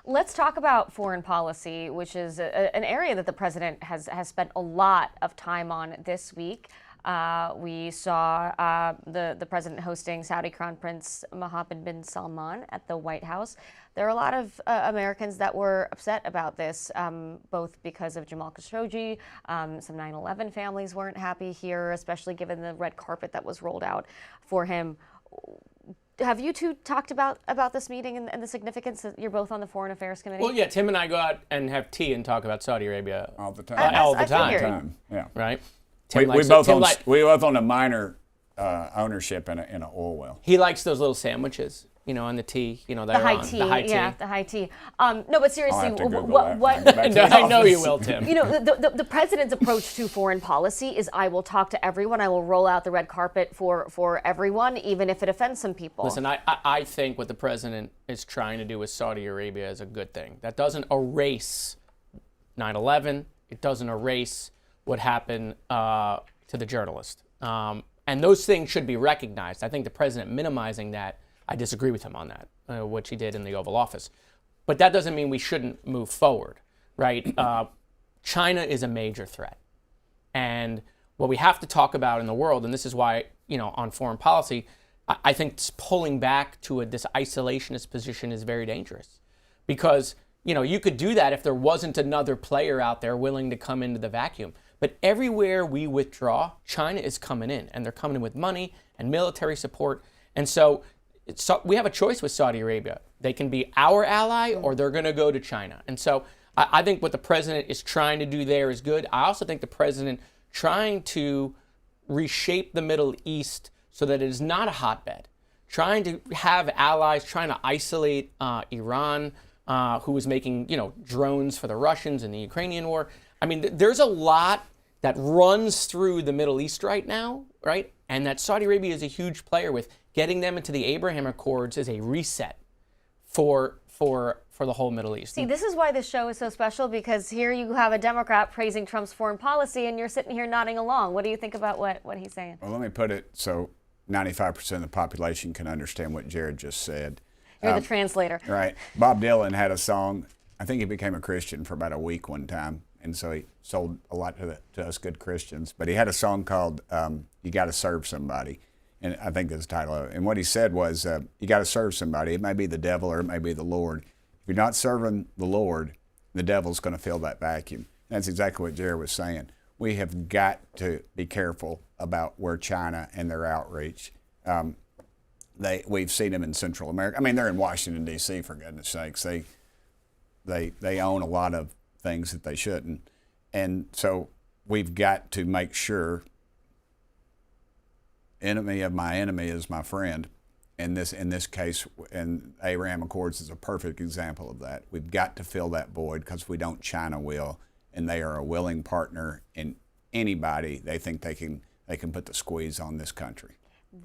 Let's talk about foreign policy, which is an area that the president has spent a lot of time on this week. We saw the president hosting Saudi Crown Prince Mohammed bin Salman at the White House. There are a lot of Americans that were upset about this, both because of Jamal Khashoggi. Some 9/11 families weren't happy here, especially given the red carpet that was rolled out for him. Have you two talked about this meeting and the significance that you're both on the Foreign Affairs Committee? Well, yeah, Tim and I go out and have tea and talk about Saudi Arabia all the time. All the time. Yeah. Right? We both own a minor ownership in an oil well. He likes those little sandwiches, on the tea, the high tea. Yeah, the high tea. No, but seriously, what? I know you will, Tim. The president's approach to foreign policy is, I will talk to everyone. I will roll out the red carpet for everyone, even if it offends some people. Listen, I think what the president is trying to do with Saudi Arabia is a good thing. That doesn't erase 9/11. It doesn't erase what happened to the journalist. And those things should be recognized. I think the president minimizing that, I disagree with him on that, what he did in the Oval Office. But that doesn't mean we shouldn't move forward, right? China is a major threat. And what we have to talk about in the world, and this is why, on foreign policy, I think pulling back to this isolationist position is very dangerous. Because, you could do that if there wasn't another player out there willing to come into the vacuum. But everywhere we withdraw, China is coming in, and they're coming in with money and military support. And so we have a choice with Saudi Arabia. They can be our ally, or they're going to go to China. And so I think what the president is trying to do there is good. I also think the president trying to reshape the Middle East so that it is not a hotbed, trying to have allies, trying to isolate Iran, who was making drones for the Russians in the Ukrainian war. I mean, there's a lot that runs through the Middle East right now, right? And that Saudi Arabia is a huge player with. Getting them into the Abraham Accords is a reset for the whole Middle East. See, this is why this show is so special, because here you have a Democrat praising Trump's foreign policy, and you're sitting here nodding along. What do you think about what he's saying? Well, let me put it so 95% of the population can understand what Jared just said. You're the translator. Right. Bob Dylan had a song. I think he became a Christian for about a week one time, and so he sold a lot to us good Christians. But he had a song called You Gotta Serve Somebody. And I think that's the title of it. And what he said was, you got to serve somebody. It may be the devil or it may be the Lord. If you're not serving the Lord, the devil's going to fill that vacuum. That's exactly what Jared was saying. We have got to be careful about where China and their outreach. We've seen them in Central America. I mean, they're in Washington, D.C., for goodness sakes. They own a lot of things that they shouldn't. And so we've got to make sure enemy of my enemy is my friend. In this case, and Abraham Accords is a perfect example of that. We've got to fill that void, because if we don't, China will, and they are a willing partner in anybody they think they can put the squeeze on this country.